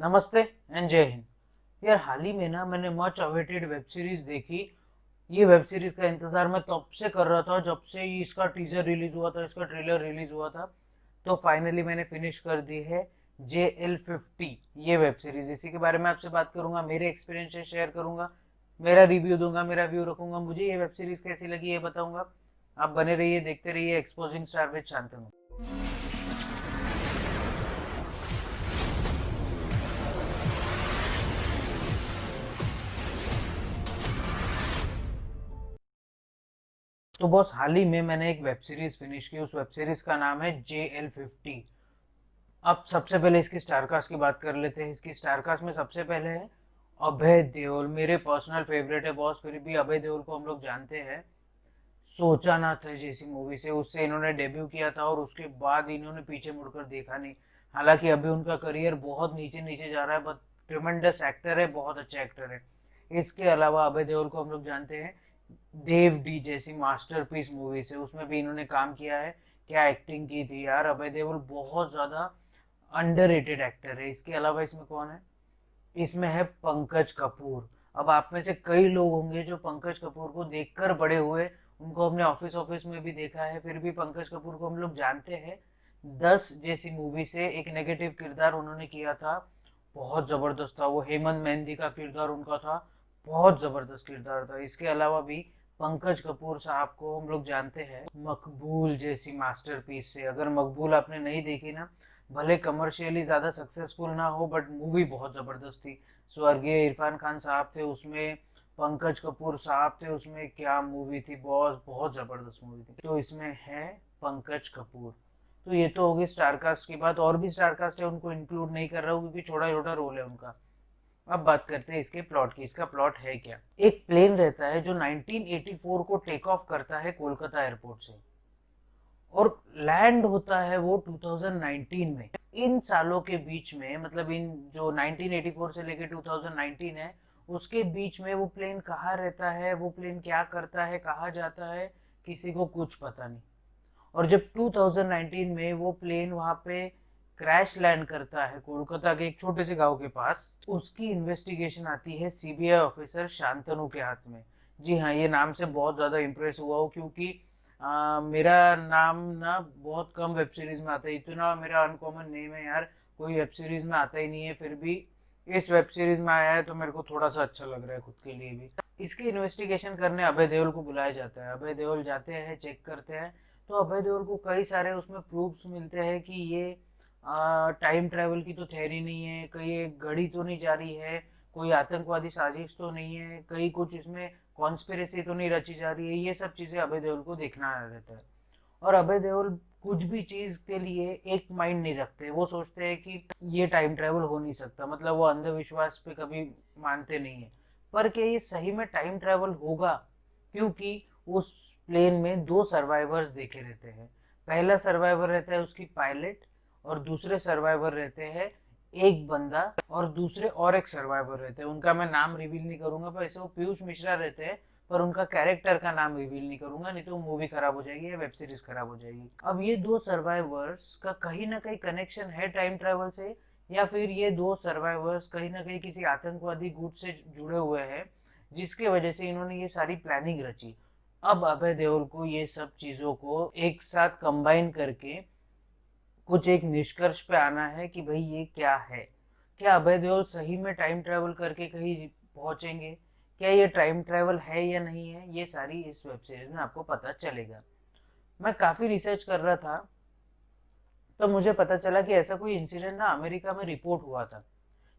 नमस्ते एंड जय हिंद। यार हाल ही में ना मैंने मच अवेटेड वेब सीरीज देखी। ये वेब सीरीज का इंतजार मैं तब से कर रहा था जब से ही इसका टीजर रिलीज हुआ था, इसका ट्रेलर रिलीज हुआ था। तो फाइनली मैंने फिनिश कर दी है JL50 ये वेब सीरीज। इसी के बारे में आपसे बात करूंगा, मेरे एक्सपीरियंस से शेयर करूंगा, मेरा रिव्यू दूंगा, मेरा व्यू रखूंगा, मुझे ये वेब सीरीज कैसी लगी ये बताऊंगा। आप बने रहिए, देखते रहिए एक्सपोजिंग स्टार विद शांतनु। तो बॉस हाल ही में मैंने एक वेब सीरीज फिनिश की। उस वेब सीरीज का नाम है JL50। अब सबसे पहले इसकी स्टारकास्ट की बात कर लेते हैं। इसकी स्टारकास्ट में सबसे पहले है अभय देओल। मेरे पर्सनल फेवरेट है बॉस, फिर भी अभय देओल को हम लोग जानते हैं सोचा ना था जैसी मूवी से। उससे इन्होंने डेब्यू किया था और उसके बाद इन्होंने पीछे मुड़कर देखा नहीं। हालांकि अभी उनका करियर बहुत नीचे नीचे जा रहा है, बट ट्रिमेंडस एक्टर है, बहुत अच्छा एक्टर है। इसके अलावा अभय देओल को हम लोग जानते हैं देव डी जैसी मास्टरपीस मूवी से, उसमें भी इन्होंने काम किया है। क्या एक्टिंग की थी यार! अभय देओल बहुत ज्यादा अंडररेटेड एक्टर है। इसके अलावा इसमें कौन है? इसमें है पंकज कपूर। अब आप में से कई लोग होंगे जो पंकज कपूर को देखकर बड़े हुए, उनको हमने ऑफिस ऑफिस में भी देखा है। फिर भी पंकज कपूर को हम लोग जानते हैं 10 जैसी मूवी से। एक नेगेटिव किरदार उन्होंने किया था, बहुत जबरदस्त था वो। हेमंत मेहंदी का किरदार उनका था, बहुत जबरदस्त किरदार था। इसके अलावा भी पंकज कपूर साहब को हम लोग जानते हैं मकबूल जैसी मास्टरपीस से। अगर मकबूल आपने नहीं देखी ना, भले कमर्शियली ज्यादा सक्सेसफुल ना हो बट मूवी बहुत जबरदस्त थी। स्वर्गीय इरफान खान साहब थे उसमें, पंकज कपूर साहब थे उसमें। क्या मूवी थी बॉस, बहुत जबरदस्त मूवी थी। तो इसमें है पंकज कपूर। तो ये तो होगी स्टारकास्ट की बात। और भी स्टारकास्ट है, उनको इंक्लूड नहीं कर रहा हूँ क्योंकि छोटा छोटा रोल है उनका। अब बात करते हैं इसके प्लॉट की। इसका प्लॉट है क्या? एक प्लेन रहता है जो 1984 को टेक ऑफ करता है कोलकाता एयरपोर्ट से, और लैंड होता है वो 2019 में। इन सालों के बीच में, मतलब इन जो 1984 से लेके 2019 है, उसके बीच में वो प्लेन कहाँ रहता है, वो प्लेन क्या करता है, कहाँ जाता है, किसी को कुछ पता नहीं। और जब 2019 में वो प्लेन वहां पे क्रैश लैंड करता है कोलकाता के एक छोटे से गांव के पास, उसकी इन्वेस्टिगेशन आती है सीबीआई ऑफिसर शांतनु के हाथ में। जी हाँ, ये नाम से बहुत ज्यादा इंप्रेस हुआ हूँ क्योंकि मेरा नाम ना बहुत कम वेब सीरीज में आता है। इतना मेरा अनकॉमन नेम है यार, कोई वेब सीरीज में आता ही नहीं है। फिर भी इस वेब सीरीज में आया है तो मेरे को थोड़ा सा अच्छा लग रहा है खुद के लिए भी। इसकी इन्वेस्टिगेशन करने अभय देओल को बुलाया जाता है। अभय देओल जाते हैं, चेक करते हैं। तो अभय देओल को कई सारे उसमें प्रूफ्स मिलते हैं कि ये टाइम ट्रैवल की तो थ्योरी नहीं है, कहीं एक घड़ी तो नहीं जा रही है, कोई आतंकवादी साजिश तो नहीं है, कहीं कुछ इसमें कॉन्स्पिरेसी तो नहीं रची जा रही है। ये सब चीजें अभय देओल को देखना रहता है। और अभय देओल कुछ भी चीज के लिए एक माइंड नहीं रखते। वो सोचते हैं कि ये टाइम ट्रैवल हो नहीं सकता, मतलब वो अंधविश्वास पे कभी मानते नहीं है। पर क्या ये सही में टाइम ट्रैवल होगा? क्योंकि उस प्लेन में दो सर्वाइवर्स देखे रहते हैं। पहला सर्वाइवर रहता है उसकी पायलट, और दूसरे सर्वाइवर रहते हैं एक बंदा, और दूसरे और एक सर्वाइवर रहते हैं। उनका मैं नाम रिवील नहीं करूंगा, पर ऐसे वो पीयूष मिश्रा रहते हैं, पर उनका कैरेक्टर का नाम रिवील नहीं करूंगा, नहीं तो मूवी खराब हो जाएगी या वेब सीरीज खराब हो जाएगी। अब ये दो सर्वाइवर्स का कहीं ना कहीं कनेक्शन है टाइम ट्रेवल से, या फिर ये दो सर्वाइवर्स कहीं ना कहीं किसी आतंकवादी गुट से जुड़े हुए हैं, जिसके वजह से इन्होंने ये सारी प्लानिंग रची। अब अभय देओल को ये सब चीजों को एक साथ कंबाइन करके कुछ एक निष्कर्ष पे आना है कि भाई ये क्या है। क्या अभय देओल सही में टाइम ट्रेवल करके कहीं पहुंचेंगे? क्या ये टाइम ट्रेवल है या नहीं है, ये सारी इस वेब सीरीज में आपको पता चलेगा। मैं काफी रिसर्च कर रहा था तो मुझे पता चला कि ऐसा कोई इंसिडेंट ना अमेरिका में रिपोर्ट हुआ था।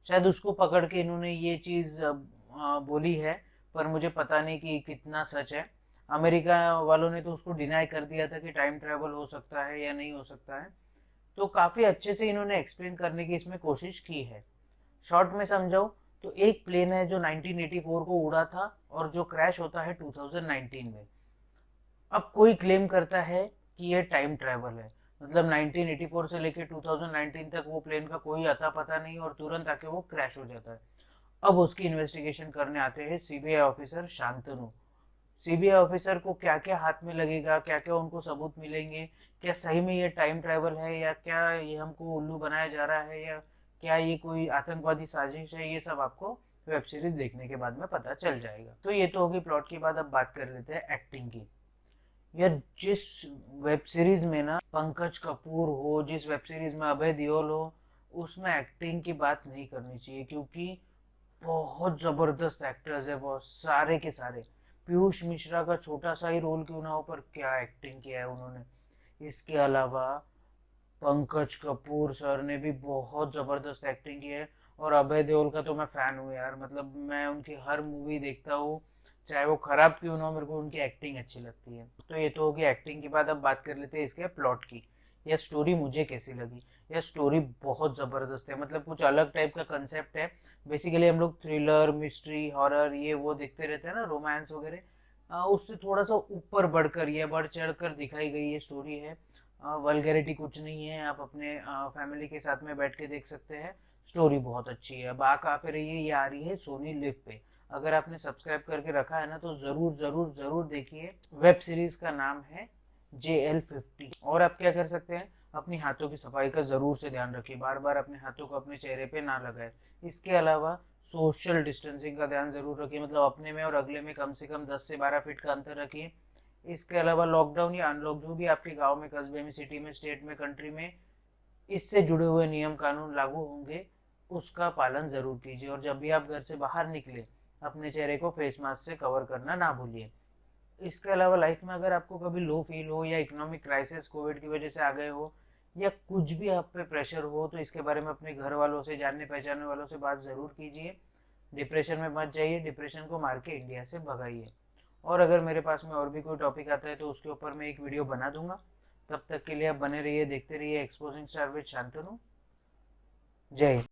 शायद उसको पकड़ के इन्होंने ये चीज बोली है, पर मुझे पता नहीं कि कितना सच है। अमेरिका वालों ने तो उसको डिनाई कर दिया था कि टाइम ट्रेवल हो सकता है या नहीं हो सकता है। तो काफी अच्छे से इन्होंने एक्सप्लेन करने की इसमें कोशिश की है। शॉर्ट में समझाओ तो एक प्लेन है जो 1984 को उड़ा था और जो क्रैश होता है 2019 में। अब कोई क्लेम करता है कि ये टाइम ट्रैवल है, मतलब 1984 से लेके 2019 तक वो प्लेन का कोई अता पता नहीं और तुरंत आके वो क्रैश हो जाता है। अब उसकी इन्वेस्टिगेशन करने आते हैं CBI officer Shantanu. CBI officer को क्या क्या हाथ में लगेगा, क्या क्या उनको सबूत मिलेंगे, क्या सही में ये टाइम ट्रैवल है या क्या ये हमको उल्लू बनाया जा रहा है, या क्या ये कोई आतंकवादी साजिश है, ये सब आपको वेब सीरीज देखने के बाद में पता चल जाएगा। तो ये तो होगी प्लॉट की बात। अब बात कर लेते हैं एक्टिंग की। यार जिस वेब सीरीज में ना पंकज कपूर हो, जिस वेब सीरीज में अभय देओल हो, उसमें एक्टिंग की बात नहीं करनी चाहिए, क्योंकि बहुत जबरदस्त एक्टर्स है, बहुत सारे के सारे। पीयूष मिश्रा का छोटा सा ही रोल क्यों ना हो, पर क्या एक्टिंग किया है उन्होंने। इसके अलावा पंकज कपूर सर ने भी बहुत जबरदस्त एक्टिंग की है। और अभय देओल का तो मैं फैन हूँ यार, मतलब मैं उनकी हर मूवी देखता हूँ, चाहे वो खराब क्यों ना हो, मेरे को उनकी एक्टिंग अच्छी लगती है। तो ये तो होगी एक्टिंग की बात। अब बात कर लेते हैं इसके प्लॉट की। यह स्टोरी मुझे कैसी लगी। यह स्टोरी बहुत ज़बरदस्त है, मतलब कुछ अलग टाइप का कंसेप्ट है। बेसिकली हम लोग थ्रिलर, मिस्ट्री, हॉरर ये वो देखते रहते हैं ना, रोमांस वगैरह, उससे थोड़ा सा ऊपर बढ़कर ये बढ़ चढ़ कर दिखाई गई ये स्टोरी है। वल्गैरिटी कुछ नहीं है, आप अपने फैमिली के साथ में बैठ के देख सकते हैं। स्टोरी बहुत अच्छी है। अब आ कहाँ पे रही है, ये आ रही है सोनी लिव पे। अगर आपने सब्सक्राइब करके रखा है ना, तो ज़रूर ज़रूर ज़रूर देखिए। वेब सीरीज़ का नाम है JL50। और आप क्या कर सकते हैं, अपनी हाथों की सफाई का ज़रूर से ध्यान रखिए, बार बार अपने हाथों को अपने चेहरे पे ना लगाए। इसके अलावा सोशल डिस्टेंसिंग का ध्यान ज़रूर रखिए, मतलब अपने में और अगले में कम से कम 10 से 12 फीट का अंतर रखिए। इसके अलावा लॉकडाउन या अनलॉक, जो भी आपके गांव में, कस्बे में, सिटी में, स्टेट में, कंट्री में इससे जुड़े हुए नियम कानून लागू होंगे, उसका पालन ज़रूर कीजिए। और जब भी आप घर से बाहर निकले, अपने चेहरे को फेस मास्क से कवर करना ना भूलिए। इसके अलावा लाइफ में अगर आपको कभी लो फील हो, या इकोनॉमिक क्राइसिस कोविड की वजह से आ गए हो, या कुछ भी आप पे प्रेशर हो, तो इसके बारे में अपने घर वालों से, जानने पहचानने वालों से बात ज़रूर कीजिए। डिप्रेशन में मत जाइए, डिप्रेशन को मार के इंडिया से भगाइए। और अगर मेरे पास में और भी कोई टॉपिक आता है तो उसके ऊपर मैं एक वीडियो बना दूंगा। तब तक के लिए आप बने रहिए, देखते रहिए एक्सपोजिंग स्टार विद शांतनु। जय हिंद।